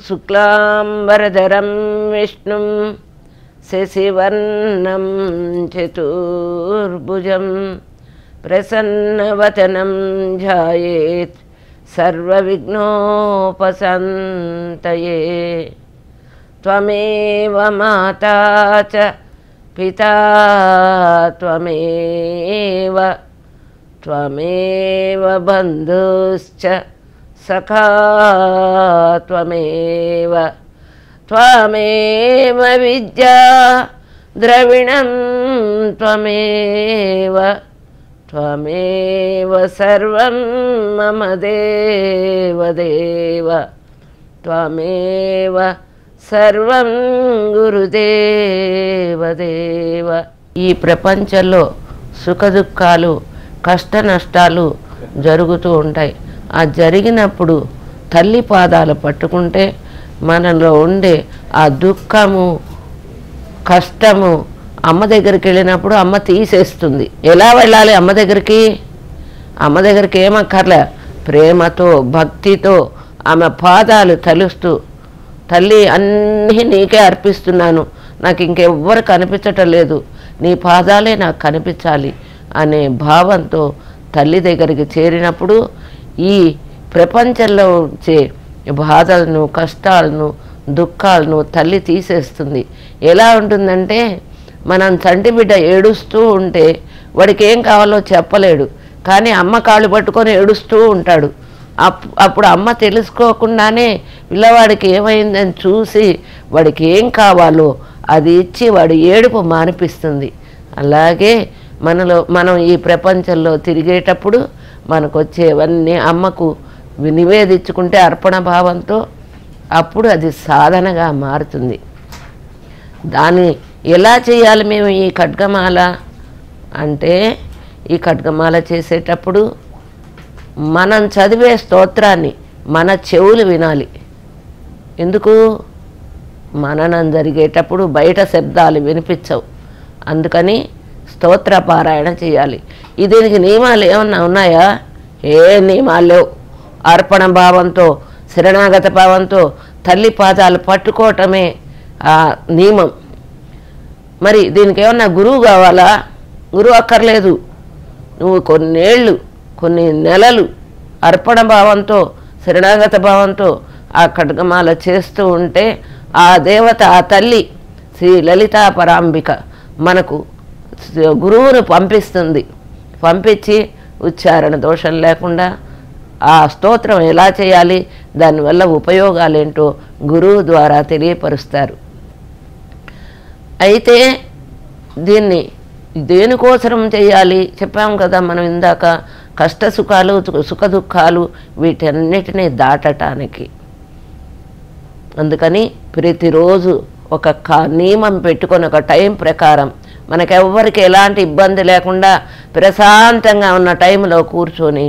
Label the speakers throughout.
Speaker 1: శుక్లాంబరధరం విష్ణుం శశివర్ణం చతుర్భుజం ప్రసన్నవదనం ధ్యాయేత్ సర్వవిఘ్నోపశాంతయే. త్వమేవ మాతా చ పితా త్వమేవ బంధుశ్చ సఖా త్వమేవ విద్యా ద్రవిణం త్వమేవ సర్వం మమ దేవదేవ త్వమేవ సర్వం గురుదేవదేవ. ఈ ప్రపంచంలో సుఖదుఖాలు కష్ట నష్టాలు జరుగుతూ ఉంటాయి. ఆ జరిగినప్పుడు తల్లి పాదాలు పట్టుకుంటే మనలో ఉండే ఆ దుఃఖము కష్టము అమ్మ దగ్గరికి వెళ్ళినప్పుడు అమ్మ తీసేస్తుంది. ఎలా వెళ్ళాలి అమ్మ దగ్గరికి? అమ్మ దగ్గరికి ఏమక్కర్లే, ప్రేమతో భక్తితో ఆమె పాదాలు తలుస్తూ, తల్లి అన్నీ నీకే అర్పిస్తున్నాను, నాకు ఇంకెవ్వరు కనిపించటం లేదు, నీ పాదాలే నాకు కనిపించాలి అనే భావంతో తల్లి దగ్గరికి చేరినప్పుడు ఈ ప్రపంచంలో వచ్చే బాధలను కష్టాలను దుఃఖాలను తల్లి తీసేస్తుంది. ఎలా ఉంటుందంటే, మనం చంటి బిడ్డ ఏడుస్తూ ఉంటే వాడికి ఏం కావాలో చెప్పలేడు, కానీ అమ్మ కాళ్ళు పట్టుకొని ఏడుస్తూ ఉంటాడు. అప్పుడు అమ్మ తెలుసుకోకుండానే పిల్లవాడికి ఏమైందని చూసి వాడికి ఏం కావాలో అది ఇచ్చి వాడి ఏడుపు మానిపిస్తుంది. అలాగే మనం ఈ ప్రపంచంలో తిరిగేటప్పుడు మనకు వచ్చేవన్నీ అమ్మకు నివేదించుకుంటే అర్పణ భావంతో అప్పుడు అది సాధనగా మారుతుంది. దాన్ని ఎలా చేయాలి మేము ఈ ఖడ్గమాల అంటే, ఈ ఖడ్గమాల చేసేటప్పుడు మనం చదివే స్తోత్రాన్ని మన చెవులు వినాలి. ఎందుకు? మననం జరిగేటప్పుడు బయట శబ్దాలు వినిపించవు, అందుకని స్తోత్ర పారాయణ చేయాలి. దీనికి నియమాలు ఏమన్నా ఉన్నాయా? ఏ నియమాలు లేవు. అర్పణ భావంతో శరణాగత భావంతో తల్లి పాదాలు పట్టుకోవటమే ఆ నియమం. మరి దీనికి ఏమన్నా గురువు కావాలా? గురువు అక్కర్లేదు. నువ్వు కొన్ని నెలలు అర్పణ భావంతో శరణాగత భావంతో ఆ ఖడ్గమాల చేస్తూ ఉంటే ఆ దేవత ఆ తల్లి శ్రీ లలితా పరాంబిక మనకు గురువును పంపించి ఉచ్చారణ దోషం లేకుండా ఆ స్తోత్రం ఎలా చేయాలి, దానివల్ల ఉపయోగాలేంటో గురువు ద్వారా తెలియపరుస్తారు. అయితే దీన్ని దేనికోసం చేయాలి చెప్పాం కదా మనం ఇందాక, కష్ట సుఖాలు సుఖ దుఃఖాలు వీటన్నిటినీ దాటటానికి. అందుకని ప్రతిరోజు ఒక నియమం పెట్టుకొని ఒక టైం ప్రకారం మనకెవ్వరికి ఎలాంటి ఇబ్బంది లేకుండా ప్రశాంతంగా ఉన్న టైంలో కూర్చొని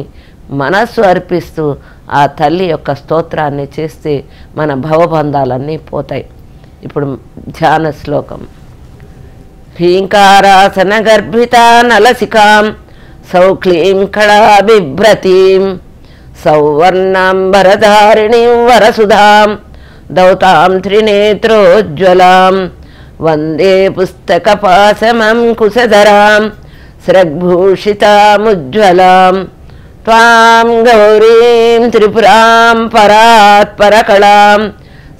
Speaker 1: మనస్సు అర్పిస్తూ ఆ తల్లి యొక్క స్తోత్రాన్ని చేస్తే మన భవబంధాలన్నీ పోతాయి. ఇప్పుడు ధ్యాన శ్లోకం. హ్రీంకారాసన గర్భిత నలసికాం సౌక్లీం కళా బిభ్రతీం సౌవర్ణాంబరధారిణీం వరసుధాం దౌతాం త్రినేత్రోజ్వలాం వందే పుస్తకపాశమం కుశధరాం స్రగ్భూషితాముజ్వలాం త్వాం గౌరీం త్రిపురాం పరాత్పరకళాం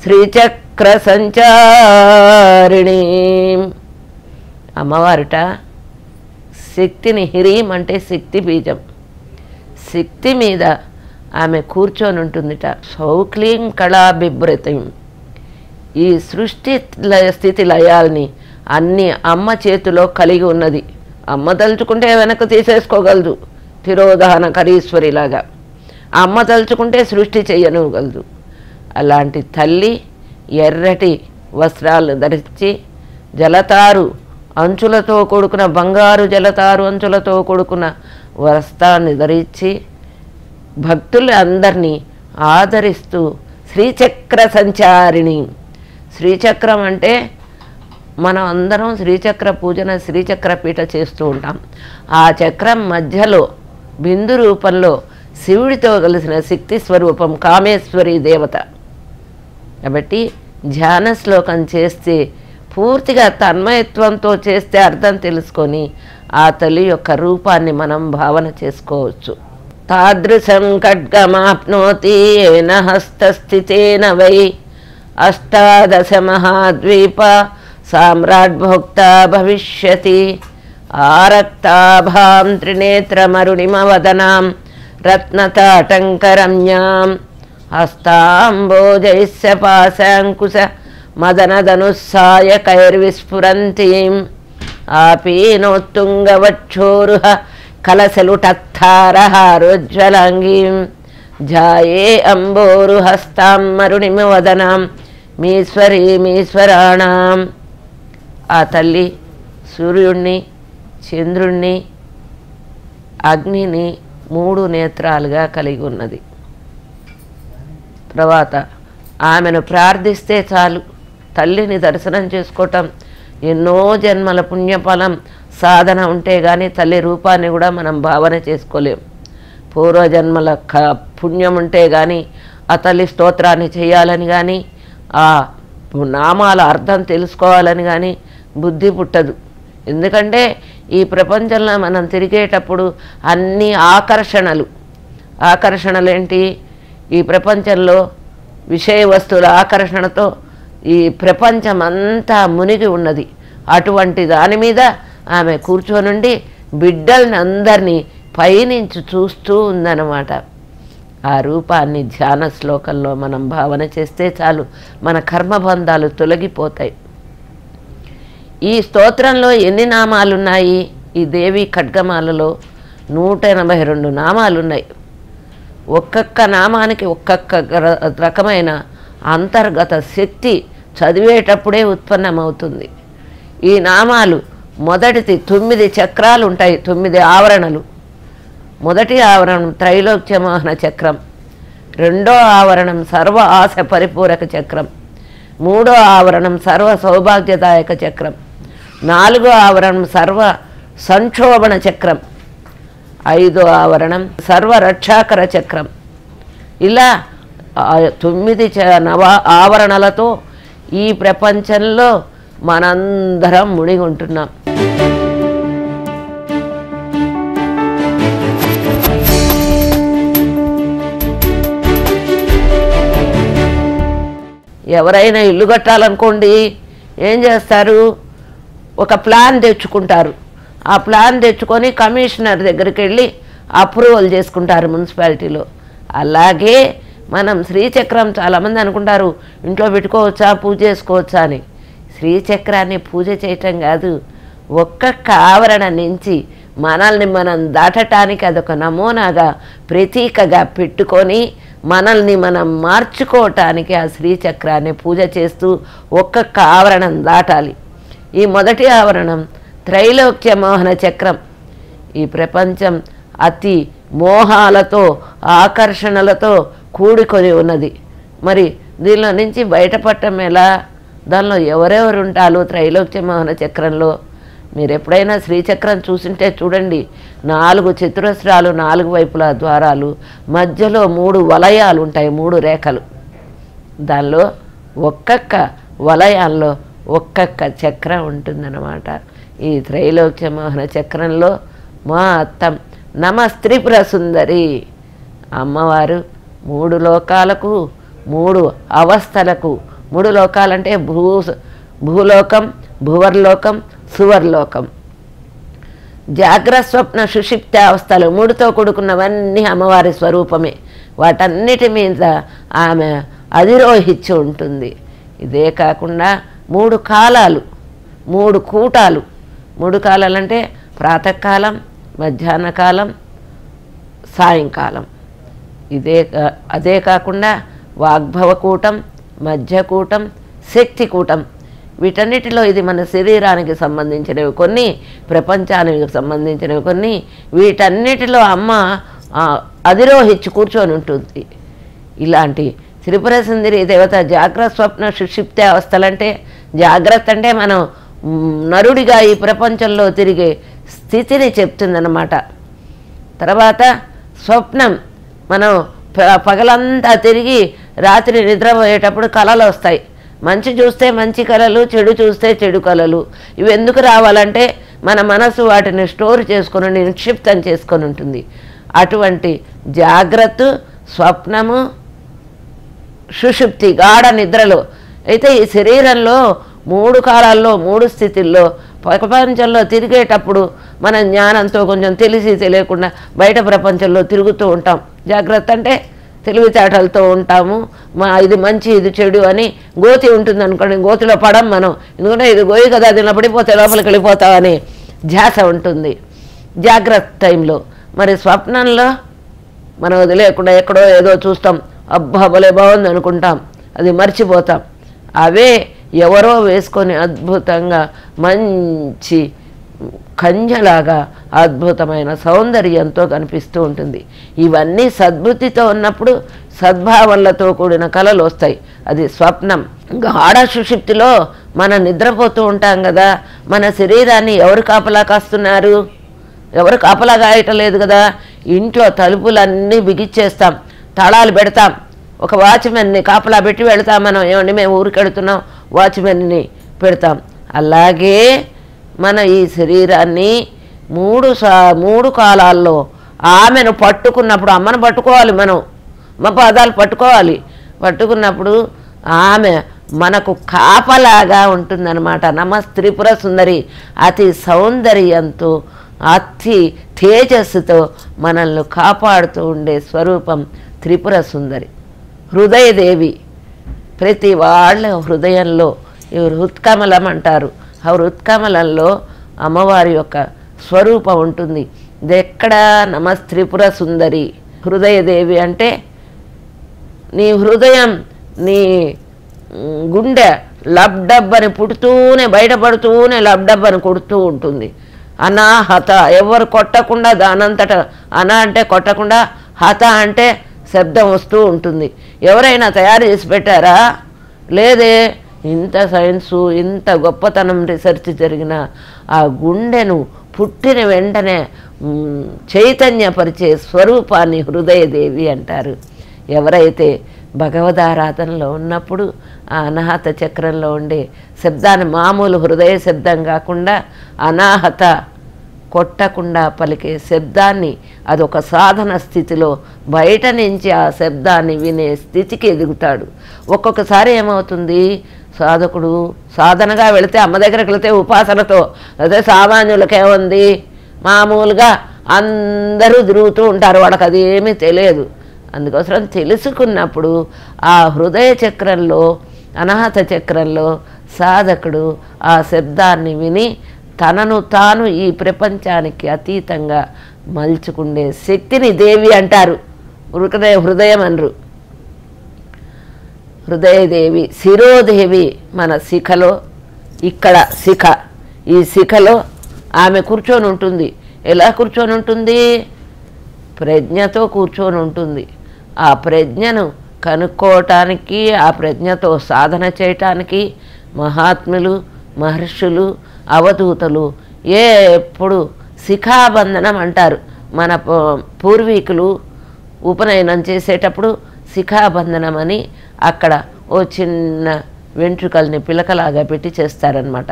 Speaker 1: శ్రీచక్ర సంచారిణీం. అమ్మవారుట శక్తిని, హ్రీం అంటే శక్తి బీజం, శక్తి మీద ఆమె కూర్చొని ఉంటుందిట. సౌక్లీం కళా బిభ్రతిం. ఈ సృష్టి స్థితి లయాల్ని అన్నీ అమ్మ చేతిలో కలిగి ఉన్నది. అమ్మ తలుచుకుంటే వెనక్కి తీసేసుకోగలదు, తిరోధాన కరీశ్వరిలాగా. అమ్మ తలుచుకుంటే సృష్టి చెయ్యనివ్వగలదు. అలాంటి తల్లి ఎర్రటి వస్త్రాలు ధరించి జలతారు అంచులతో కూడుకున్న బంగారు జలతారు అంచులతో కూడుకున్న వస్త్రాన్ని ధరించి భక్తులు అందరినీ ఆదరిస్తూ శ్రీచక్ర సంచారిణి. శ్రీచక్రం అంటే మనం అందరం శ్రీచక్ర పూజన శ్రీచక్ర పీఠ చేస్తూ ఉంటాం. ఆ చక్రం మధ్యలో బిందు రూపంలో శివుడితో కలిసిన శక్తి స్వరూపం కామేశ్వరి దేవత. కాబట్టి ధ్యాన శ్లోకం చేస్తే పూర్తిగా తన్మయత్వంతో చేస్తే అర్థం తెలుసుకొని ఆ తల్లి యొక్క రూపాన్ని మనం భావన చేసుకోవచ్చు. తాదృశం ఖడ్గమాప్నోతి ఏన హస్తస్థితేన వై అష్టాదశ మహాద్వీప సామ్రాట్ భోక్త భవిష్యతి. ఆరక్తాభాం త్రినేత్రమరుణిమవదనాం రత్నతాటంకరమ్యాం హస్తాంబోజైస్య పాశాంకుశ మదనధనుస్సాయకైర్విస్ఫురంతీం ఆపీనోత్తుంగవక్షోరుహ కలశలుటత్తారహారోజ్వలాంగీం ఝాయే అంబోరుహస్తాం మరుణిమవదనాం మీశ్వరీమీశ్వరాణాం. ఆ తల్లి సూర్యుణ్ణి, చంద్రుణ్ణి, అగ్నిని 3 నేత్రాలుగా కలిగి ఉన్నది. తర్వాత ఆమెను ప్రార్థిస్తే చాలు, తల్లిని దర్శనం చేసుకోవటం ఎన్నో జన్మల పుణ్యఫలం సాధన ఉంటే కానీ తల్లి రూపాన్ని కూడా మనం భావన చేసుకోలేం. పూర్వజన్మల పుణ్యం ఉంటే కానీ ఆ తల్లి స్తోత్రాన్ని చేయాలని కానీ ఆ నామాల అర్థం తెలుసుకోవాలని కానీ బుద్ధి పుట్టదు. ఎందుకంటే ఈ ప్రపంచంలో మనం తిరిగేటప్పుడు అన్ని ఆకర్షణలు ఏంటి? ఈ ప్రపంచంలో విషయ వస్తువుల ఆకర్షణతో ఈ ప్రపంచం అంతా మునిగి ఉన్నది. అటువంటి దాని మీద ఆమె కూర్చొనుండి బిడ్డల్ని అందరినీ పైనుంచి చూస్తూ ఉందన్నమాట. ఆ రూపాన్ని ధ్యాన శ్లోకంలో మనం భావన చేస్తే చాలు, మన కర్మబంధాలు తొలగిపోతాయి. ఈ స్తోత్రంలో ఎన్ని నామాలున్నాయి? ఈ దేవి ఖడ్గమాలలో 182 నామాలున్నాయి. ఒక్కొక్క నామానికి ఒక్కొక్క రకమైన అంతర్గత శక్తి చదివేటప్పుడే ఉత్పన్నమవుతుంది. ఈ నామాలు మొదటిది 9 చక్రాలు ఉంటాయి, 9 ఆవరణలు. మొదటి ఆవరణం త్రైలోక్యమోహన చక్రం, రెండో ఆవరణం సర్వ ఆశ పరిపూరక చక్రం, మూడో ఆవరణం సర్వ సౌభాగ్యదాయక చక్రం, నాలుగో ఆవరణం సర్వ సంక్షోభణ చక్రం, ఐదో ఆవరణం సర్వ రక్షాకర చక్రం. ఇలా 9 ఆవరణలతో ఈ ప్రపంచంలో మనందరం మునిగి ఉంటున్నాం. ఎవరైనా ఇల్లు కట్టాలనుకోండి, ఏం చేస్తారు? ఒక ప్లాన్ తెచ్చుకుంటారు. ఆ ప్లాన్ తెచ్చుకొని కమిషనర్ దగ్గరికి వెళ్ళి అప్రూవల్ చేసుకుంటారు మున్సిపాలిటీలో. అలాగే మనం శ్రీచక్రం చాలామంది అనుకుంటారు ఇంట్లో పెట్టుకోవచ్చా, పూజ చేసుకోవచ్చా అని. శ్రీచక్రాన్ని పూజ చేయటం కాదు, ఒక్కొక్క ఆవరణ నుంచి మనల్ని మనం దాటటానికి అదొక నమూనాగా ప్రతీకగా పెట్టుకొని మనల్ని మనం మార్చుకోవటానికి ఆ శ్రీచక్రాన్ని పూజ చేస్తూ ఒక్కొక్క ఆవరణం దాటాలి. ఈ మొదటి ఆవరణం త్రైలోక్య మోహన చక్రం. ఈ ప్రపంచం అతి మోహాలతో ఆకర్షణలతో కూడుకొని ఉన్నది. మరి దీనిలో నుంచి బయటపడటం ఎలా? దానిలో ఎవరెవరు ఉంటారు? త్రైలోక్య మోహన చక్రంలో మీరు ఎప్పుడైనా శ్రీచక్రం చూసింటే చూడండి, 4 చతురస్రాలు, 4 వైపులా ద్వారాలు, మధ్యలో 3 వలయాలు ఉంటాయి, 3 రేఖలు. దానిలో ఒక్కొక్క వలయాల్లో ఒక్కొక్క చక్రం ఉంటుందన్నమాట. ఈ త్రైలోక్య మోహన చక్రంలో మొత్తం నమస్త్రిపుర సుందరి అమ్మవారు 3 లోకాలకు, 3 అవస్థలకు, 3 లోకాలంటే భూలోకం, భువర్లోకం, సువర్లోకం. జాగ్రత్త స్వప్న సుషిప్త అవస్థలు 3తో కూడుకున్నవన్నీ అమ్మవారి స్వరూపమే. వాటన్నిటి మీద ఆమె అధిరోహించి ఉంటుంది. ఇదే కాకుండా 3 కాలాలు, 3 కూటాలు. 3 కాలాలు అంటే ప్రాతకాలం, మధ్యాహ్న కాలం, సాయంకాలం. అదే కాకుండా వాగ్భవకూటం, మధ్యకూటం, శక్తికూటం. వీటన్నిటిలో ఇది మన శరీరానికి సంబంధించినవి కొన్ని, ప్రపంచానికి సంబంధించినవి కొన్ని. వీటన్నిటిలో అమ్మ అధిరోహించి కూర్చొని ఉంటుంది. ఇలాంటి త్రిపుర సుందరి దేవత జాగ్రత్త స్వప్న సుషిప్త అవస్థలంటే, జాగ్రత్త అంటే మనం నరుడిగా ఈ ప్రపంచంలో తిరిగే స్థితిని చెప్తుందన్నమాట. తర్వాత స్వప్నం, మనం పగలంతా తిరిగి రాత్రి నిద్రపోయేటప్పుడు కలలు వస్తాయి. మంచి చూస్తే మంచి కలలు, చెడు చూస్తే చెడు కలలు. ఇవి ఎందుకు రావాలంటే మన మనసు వాటిని స్టోర్ చేసుకొని నిక్షిప్తం చేసుకొని ఉంటుంది. అటువంటి జాగ్రత్త, స్వప్నము, సుషుప్తి, గాఢ నిద్రలో అయితే ఈ శరీరంలో 3 కాలాల్లో 3 స్థితిల్లో ప్రపంచంలో తిరిగేటప్పుడు మన జ్ఞానంతో కొంచెం తెలిసి తెలియకుండా బయట ప్రపంచంలో తిరుగుతూ ఉంటాం. జాగ్రత్త అంటే తెలివితేటలతో ఉంటాము. ఇది మంచి ఇది చెడు అని గోతి ఉంటుంది అనుకోండి, గోతిలో పడం మనం, ఎందుకంటే ఇది గోయి కదా, దీనిలో పడిపోతే లోపలికి వెళ్ళిపోతామని ధ్యాస ఉంటుంది జాగ్రత్త టైంలో. మరి స్వప్నంలో మనం వదిలేకుండా ఎక్కడో ఏదో చూస్తాం, అబ్బా భలే బాగుంది అనుకుంటాం, అది మర్చిపోతాం. అవే ఎవరో వేసుకొని అద్భుతంగా మంచి కంజలాగా అద్భుతమైన సౌందర్యంతో కనిపిస్తూ ఉంటుంది. ఇవన్నీ సద్బుద్ధితో ఉన్నప్పుడు సద్భావనలతో కూడిన కళలు వస్తాయి. అది స్వప్నం. గాఢ సుషుప్తిలో మనం నిద్రపోతూ ఉంటాం కదా, మన శరీరాన్ని ఎవరు కాపలా కాస్తున్నారు? ఎవరు కాపలా కాయటలేదు కదా. ఇంట్లో తలుపులన్నీ బిగిచ్చేస్తాం, తాళాలు పెడతాం, ఒక వాచ్మెన్ని కాపలా పెట్టి వెళతాం. మనం ఏమండి మేము ఊరికి వెళుతున్నాం, వాచ్మెన్ని పెడతాం. అలాగే మన ఈ శరీరాన్ని 3 కాలాల్లో ఆమెను పట్టుకున్నప్పుడు, అమ్మను పట్టుకోవాలి, మనం మా పాదాలు పట్టుకోవాలి. పట్టుకున్నప్పుడు ఆమె మనకు కాపలాగా ఉంటుందన్నమాట. నమస్త్రిపుర సుందరి అతి సౌందర్యంతో అతి తేజస్సుతో మనల్ని కాపాడుతూ ఉండే స్వరూపం త్రిపుర సుందరి. హృదయదేవి. ప్రతి వాళ్ళ హృదయంలో ఈ హృత్కమలం అంటారు. ఆ హృత్కమలంలో అమ్మవారి యొక్క స్వరూపం ఉంటుంది. ఇది ఎక్కడ? నమస్త్రిపుర సుందరి. హృదయదేవి అంటే నీ హృదయం, నీ గుండె లబ్డబ్బని పుడుతూనే బయటపడుతూనే లబ్డబ్బని కొడుతూ ఉంటుంది. అనాహత, ఎవరు కొట్టకుండా దానంతట, అన అంటే కొట్టకుండా, హత అంటే శబ్దం వస్తూ ఉంటుంది. ఎవరైనా తయారు చేసి పెట్టారా? లేదే. ఇంత సైన్సు, ఇంత గొప్పతనం రీసెర్చ్ జరిగిన ఆ గుండెను పుట్టిన వెంటనే చైతన్యపరిచే స్వరూపాన్ని హృదయదేవి అంటారు. ఎవరైతే భగవదారాధనలో ఉన్నప్పుడు ఆ అనాహత చక్రంలో ఉండే శబ్దాన్ని, మామూలు హృదయ శబ్దం కాకుండా అనాహత, కొట్టకుండా పలికే శబ్దాన్ని, అదొక సాధన స్థితిలో బయట నుంచి ఆ శబ్దాన్ని వినే స్థితికి ఎదుగుతాడు. ఒక్కొక్కసారి ఏమవుతుంది, సాధకుడు సాధనగా వెళితే, అమ్మ దగ్గరికి వెళితే ఉపాసనతో, అదే సామాన్యులకేముంది, మామూలుగా అందరూ తిరుగుతూ ఉంటారు, వాళ్ళకి అదేమీ తెలియదు. అందుకోసం తెలుసుకున్నప్పుడు ఆ హృదయ చక్రంలో, అనాహత చక్రంలో సాధకుడు ఆ శబ్దాన్ని విని తనను తాను ఈ ప్రపంచానికి అతీతంగా మలుచుకుండే శక్తిని దేవి అంటారు. హృదయం అనరు. హృదయదేవి, శిరోదేవి. మన శిఖలో, ఇక్కడ శిఖ, ఈ శిఖలో ఆమె కూర్చొని ఉంటుంది. ఎలా కూర్చొని ఉంటుంది? ప్రజ్ఞతో కూర్చొని ఉంటుంది. ఆ ప్రజ్ఞను కనుక్కోవటానికి, ఆ ప్రజ్ఞతో సాధన చేయటానికి మహాత్ములు, మహర్షులు, అవధూతలు ఎప్పుడు శిఖాబంధనం అంటారు. మన పూర్వీకులు ఉపనయనం చేసేటప్పుడు శిఖాబంధనం అని అక్కడ ఓ చిన్న వెంట్రుకల్ని పిలకలాగా పెట్టి చేస్తారనమాట.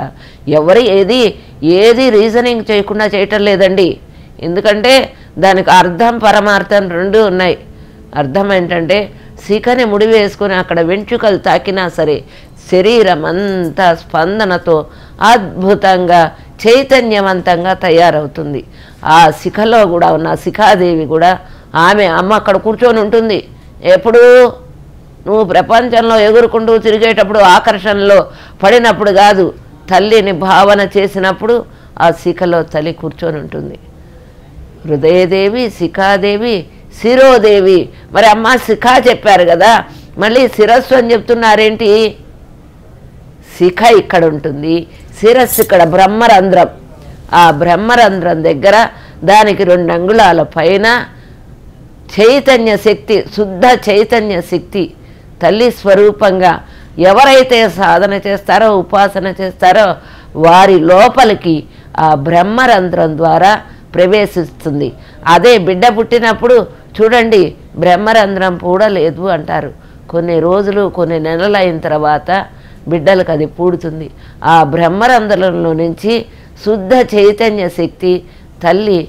Speaker 1: ఎవరు ఏది రీజనింగ్ చేయకుండా చేయటం లేదండి. ఎందుకంటే దానికి అర్థం, పరమార్థం రెండూ ఉన్నాయి. అర్థం ఏంటంటే శిఖని ముడివేసుకొని అక్కడ వెంట్రుకలు తాకినా సరే శరీరం అంతా స్పందనతో అద్భుతంగా చైతన్యవంతంగా తయారవుతుంది. ఆ శిఖలో కూడా ఉన్న శిఖాదేవి కూడా ఆమె అమ్మ అక్కడ కూర్చొని ఉంటుంది. ఎప్పుడు నువ్వు ప్రపంచంలో ఎగురుకుంటూ తిరిగేటప్పుడు, ఆకర్షణలో పడినప్పుడు కాదు, తల్లిని భావన చేసినప్పుడు ఆ శిఖలో తల్లి కూర్చొని ఉంటుంది. హృదయదేవి, శిఖాదేవి, శిరోదేవి. మరి అమ్మ శిఖా చెప్పారు కదా, మళ్ళీ శిరస్సు అని చెప్తున్నారేంటి? శిఖ ఇక్కడ ఉంటుంది, శిరస్సు ఇక్కడ బ్రహ్మరంధ్రం. ఆ బ్రహ్మరంధ్రం దగ్గర దానికి 2 అంగుళాల పైన చైతన్య శక్తి, శుద్ధ చైతన్య శక్తి తల్లి స్వరూపంగా ఎవరైతే సాధన చేస్తారో, ఉపాసన చేస్తారో వారి లోపలికి ఆ బ్రహ్మరంధ్రం ద్వారా ప్రవేశిస్తుంది. అదే బిడ్డ పుట్టినప్పుడు చూడండి, బ్రహ్మరంధ్రం కూడా లేదు అంటారు. కొన్ని రోజులు కొన్ని నెలలు అయిన తర్వాత బిడ్డలకు అది పూడుతుంది. ఆ బ్రహ్మరంధ్రంలో నుంచి శుద్ధ చైతన్య శక్తి, తల్లి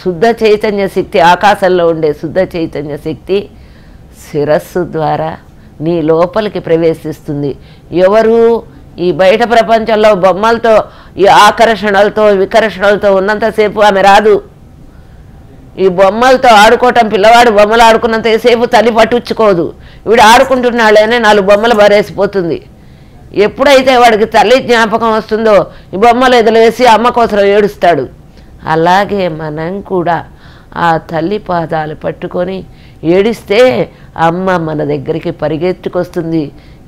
Speaker 1: శుద్ధ చైతన్య శక్తి, ఆకాశంలో ఉండే శుద్ధ చైతన్య శక్తి శిరస్సు ద్వారా నీ లోపలికి ప్రవేశిస్తుంది. ఎవరు ఈ బయట ప్రపంచంలో బొమ్మలతో ఈ ఆకర్షణలతో వికర్షణలతో ఉన్నంతసేపు ఆమె రాదు. ఈ బొమ్మలతో ఆడుకోవటం, పిల్లవాడు బొమ్మలు ఆడుకున్నంతసేపు తల్లి పట్టుచ్చుకోదు. వీడు ఆడుకుంటున్నాళ్ళనే 4 బొమ్మలు బరేసిపోతుంది. ఎప్పుడైతే వాడికి తల్లి జ్ఞాపకం వస్తుందో ఈ బొమ్మలు ఎదులేసి అమ్మ కోసం ఏడుస్తాడు. అలాగే మనం కూడా ఆ తల్లి పాదాలు పట్టుకొని ఏడిస్తే అమ్మ మన దగ్గరికి పరిగెత్తుకొస్తుంది.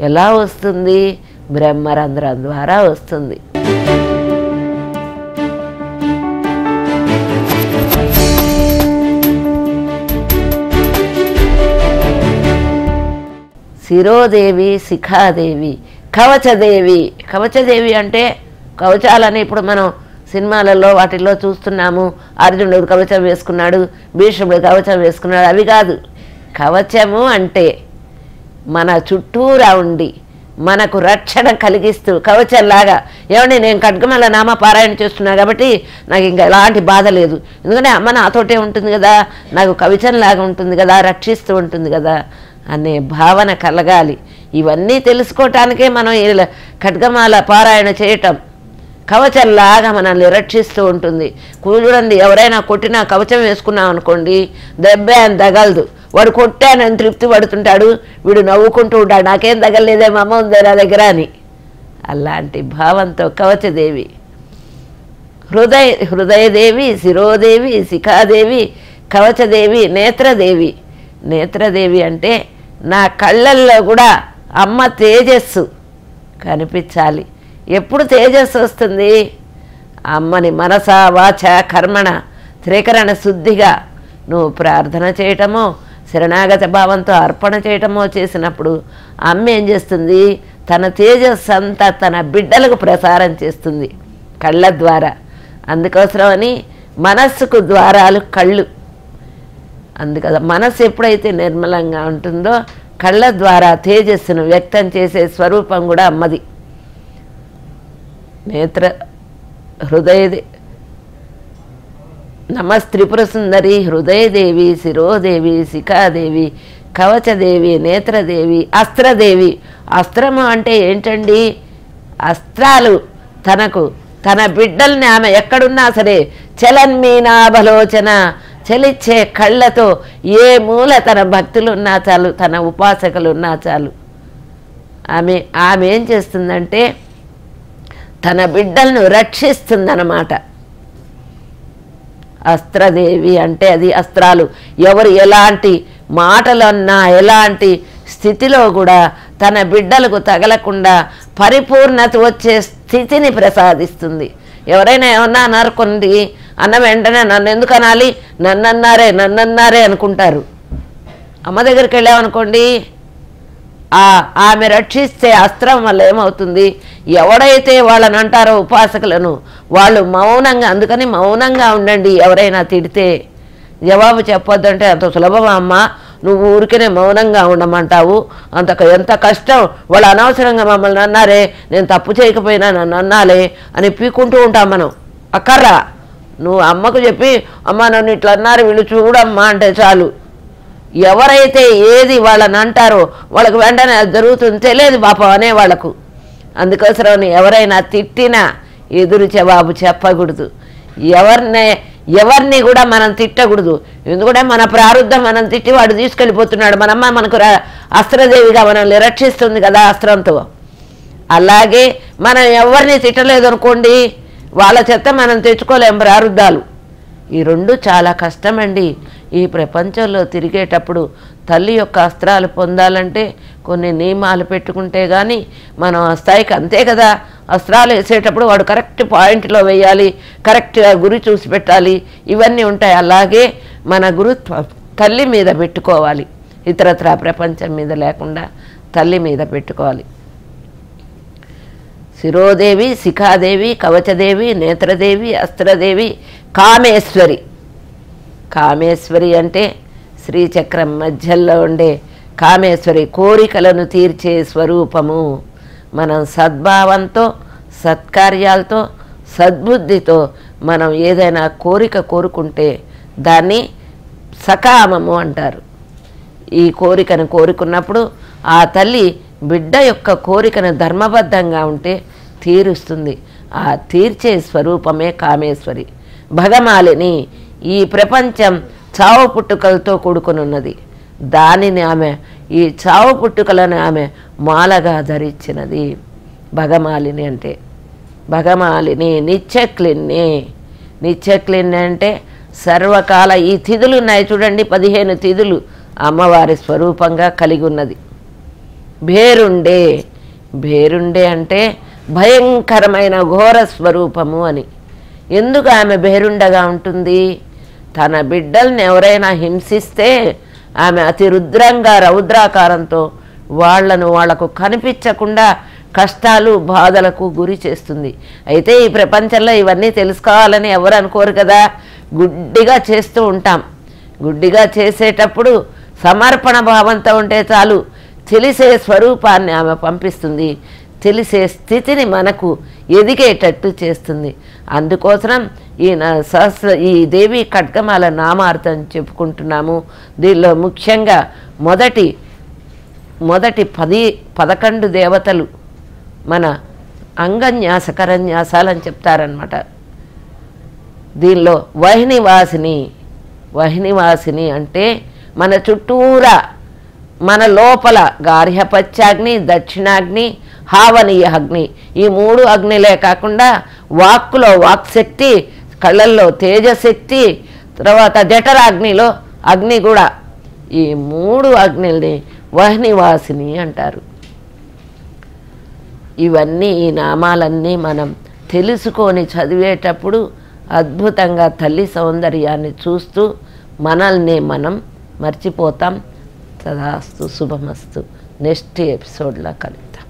Speaker 1: ఎలా వస్తుంది? బ్రహ్మరంధ్రం ద్వారా వస్తుంది. శిరోదేవి, శిఖాదేవి, కవచదేవి. కవచదేవి అంటే కవచాలని ఇప్పుడు మనం సినిమాలలో వాటిల్లో చూస్తున్నాము. అర్జునుడు కవచం వేసుకున్నాడు, భీష్ముడు కవచం వేసుకున్నాడు. అవి కాదు. కవచము అంటే మన చుట్టూరా ఉండి మనకు రక్షణ కలిగిస్తూ కవచంలాగా. ఏమండి, నేను ఖడ్గమల్ల నామ పారాయణ చేస్తున్నా కాబట్టి నాకు ఇంకా ఎలాంటి బాధ లేదు, ఎందుకంటే అమ్మ నాతోటే ఉంటుంది కదా, నాకు కవచంలాగా ఉంటుంది కదా, రక్షిస్తూ ఉంటుంది కదా అనే భావన కలగాలి. ఇవన్నీ తెలుసుకోవటానికే మనం ఈ ఖడ్గమాల పారాయణ చేయటం. కవచంలాగా మనల్ని రక్షిస్తూ ఉంటుంది. చూడండి, ఎవరైనా కొట్టినా కవచం వేసుకున్నాం అనుకోండి, దెబ్బ అని తగలదు. వాడు కొట్టానని తృప్తి పడుతుంటాడు, వీడు నవ్వుకుంటూ ఉంటాడు, నాకేం తగలలేదే మా అమ్మ ఉందే నా దగ్గర అని. అలాంటి భావంతో కవచదేవి. హృదయదేవి, శిరోదేవి, శిఖాదేవి, కవచదేవి, నేత్రదేవి. నేత్రదేవి అంటే నా కళ్ళల్లో కూడా అమ్మ తేజస్సు కనిపించాలి. ఎప్పుడు తేజస్సు వస్తుంది? అమ్మని మనస వాచ కర్మణ త్రికరణ శుద్ధిగా నువ్వు ప్రార్థన చేయటమో శరణాగత భావంతో అర్పణ చేయటమో చేసినప్పుడు అమ్మ ఏం చేస్తుంది? తన తేజస్సు అంతా తన బిడ్డలకు ప్రసారం చేస్తుంది కళ్ళ ద్వారా. అందుకోసమని మనస్సుకు ద్వారాలు కళ్ళు. అందుకదా మనస్సు ఎప్పుడైతే నిర్మలంగా ఉంటుందో కళ్ళ ద్వారా తేజస్సును వ్యక్తం చేసే స్వరూపం కూడా అమ్మది. నేత్ర హృదయదే నమస్త్రిపుర సుందరి, హృదయదేవి, శిరోదేవి, శిఖాదేవి, కవచదేవి, నేత్రదేవి, అస్త్రదేవి. అస్త్రము అంటే ఏంటండి? అస్త్రాలు తన బిడ్డల్ని ఆమె ఎక్కడున్నా సరే చలన్మీనాభలోచన, చలిచ్చే కళ్ళతో ఏ మూల తన భక్తులున్నా చాలు, తన ఉపాసకులున్నా చాలు, ఆమె ఏం చేస్తుందంటే తన బిడ్డలను రక్షిస్తుందన్నమాట. అస్త్రదేవి అంటే అది అస్త్రాలు. ఎవరు ఎలాంటి మాటలన్నా ఎలాంటి స్థితిలో కూడా తన బిడ్డలకు తగలకుండా పరిపూర్ణత వచ్చే స్థితిని ప్రసాదిస్తుంది. ఎవరైనా ఏమన్నా అన్నారనుకోండి, అన్న వెంటనే నన్ను ఎందుకు అనాలి, నన్నన్నారే అనుకుంటారు. అమ్మ దగ్గరికి వెళ్ళామనుకోండి, ఆమె రక్షిస్తే అస్త్రం వల్ల ఏమవుతుంది? ఎవడైతే వాళ్ళని అంటారో ఉపాసకులను, వాళ్ళు మౌనంగా, అందుకని మౌనంగా ఉండండి. ఎవరైనా తిడితే జవాబు చెప్పొద్దంటే అంత సులభమా అమ్మ, నువ్వు ఊరికనే మౌనంగా ఉండమంటావు, ఎంత కష్టం, వాళ్ళు అనవసరంగా మమ్మల్ని అన్నారే, నేను తప్పు చేయకపోయినా నన్ను అన్నాలే అని పీక్కుంటూ ఉంటాం మనం. అక్కర్రా, నువ్వు అమ్మకు చెప్పి అమ్మ నన్ను ఇట్లా అన్నారు వీళ్ళు చూడమ్మా అంటే చాలు. ఎవరైతే ఏది వాళ్ళని అంటారో వాళ్ళకు వెంటనే జరుగుతుంది, తెలియదు పాపం అనేవాళ్లకు. అందుకోసం ఎవరైనా తిట్టినా ఎదురు జవాబు చెప్పకూడదు. ఎవరిని కూడా మనం తిట్టకూడదు. ఎందుకంటే మన ప్రారంధం మనం తిట్టి వాడు తీసుకెళ్ళిపోతున్నాడు. మనమ్మ మనకు అస్త్రదేవిగా మనల్ని రక్షిస్తుంది కదా అస్త్రంతో. అలాగే మనం ఎవరిని తిట్టలేదు అనుకోండి, వాళ్ళ చెత్త మనం తెచ్చుకోలేం ప్రారంధాలు. ఈ రెండు చాలా కష్టమండి. ఈ ప్రపంచంలో తిరిగేటప్పుడు తల్లి యొక్క అస్త్రాలు పొందాలంటే కొన్ని నియమాలు పెట్టుకుంటే కానీ మనం ఆ స్థాయికి, అంతే కదా. అస్త్రాలు వేసేటప్పుడు వాడు కరెక్ట్ పాయింట్లో వేయాలి, కరెక్ట్గా గురి చూసి పెట్టాలి, ఇవన్నీ ఉంటాయి. అలాగే మన గురుత్వం తల్లి మీద పెట్టుకోవాలి, ఇతరత్ర ప్రపంచం మీద లేకుండా తల్లి మీద పెట్టుకోవాలి. శిరోదేవి, శిఖాదేవి, కవచదేవి, నేత్రదేవి, అస్త్రదేవి, కామేశ్వరి. కామేశ్వరి అంటే శ్రీచక్రం మధ్యలో ఉండే కామేశ్వరి కోరికలను తీర్చే స్వరూపము. మనం సద్భావంతో, సత్కార్యాలతో, సద్బుద్ధితో మనం ఏదైనా కోరిక కోరుకుంటే దాన్ని సకామము అంటారు. ఈ కోరికను కోరుకున్నప్పుడు ఆ తల్లి బిడ్డ యొక్క కోరికను ధర్మబద్ధంగా ఉంటే తీరుస్తుంది. ఆ తీర్చే స్వరూపమే కామేశ్వరి. భగమాలిని. ఈ ప్రపంచం చావు పుట్టుకలతో కూడుకునున్నది. దానిని ఆమె, ఈ చావు పుట్టుకలను ఆమె మాలగా ధరించినది. భగమాలిని అంటే భగమాలిని. నిత్యక్లిన్ని. నిత్యక్లిన్ని అంటే సర్వకాల ఈ తిథులు ఉన్నాయి చూడండి, 15 తిథులు అమ్మవారి స్వరూపంగా కలిగి ఉన్నది. భేరుండే. భేరుండే అంటే భయంకరమైన ఘోర స్వరూపము అని. ఎందుకు ఆమె భేరుండగా ఉంటుంది? తన బిడ్డల్ని ఎవరైనా హింసిస్తే ఆమె అతి రుద్రంగా రౌద్రాకారంతో వాళ్లకు కనిపించకుండా కష్టాలు బాధలకు గురి చేస్తుంది. అయితే ఈ ప్రపంచంలో ఇవన్నీ తెలుసుకోవాలని ఎవరు అనుకోరు కదా, గుడ్డిగా చేస్తూ ఉంటాం. గుడ్డిగా చేసేటప్పుడు సమర్పణ భావంతో ఉంటే చాలు, తెలిసే స్వరూపాన్ని ఆమె పంపిస్తుంది. తెలిసే స్థితిని మనకు ఎదిగేటట్టు చేస్తుంది. అందుకోసం ఈ దేవి ఖడ్గమాల నామార్థం చెప్పుకుంటున్నాము. దీనిలో ముఖ్యంగా మొదటి 11 దేవతలు మన అంగన్యాస కరన్యాసాలని చెప్తారనమాట. దీనిలో వహినివాసిని. వహినివాసిని అంటే మన చుట్టూరా, మన లోపల గార్హపత్యాగ్ని, దక్షిణాగ్ని, హావనీయ అగ్ని, ఈ 3 అగ్నిలే కాకుండా వాక్కులో వాక్శక్తి, కళ్ళల్లో తేజశక్తి, తర్వాత జఠరాగ్నిలో అగ్ని కూడా, ఈ 3 అగ్నిల్ని వహ్నివాసిని అంటారు. ఇవన్నీ, ఈ నామాలన్నీ మనం తెలుసుకొని చదివేటప్పుడు అద్భుతంగా తల్లి సౌందర్యాన్ని చూస్తూ మనల్ని మనం మర్చిపోతాం. తదాస్తు, శుభమస్తు. నెక్స్ట్ ఎపిసోడ్లో కలుద్దాం.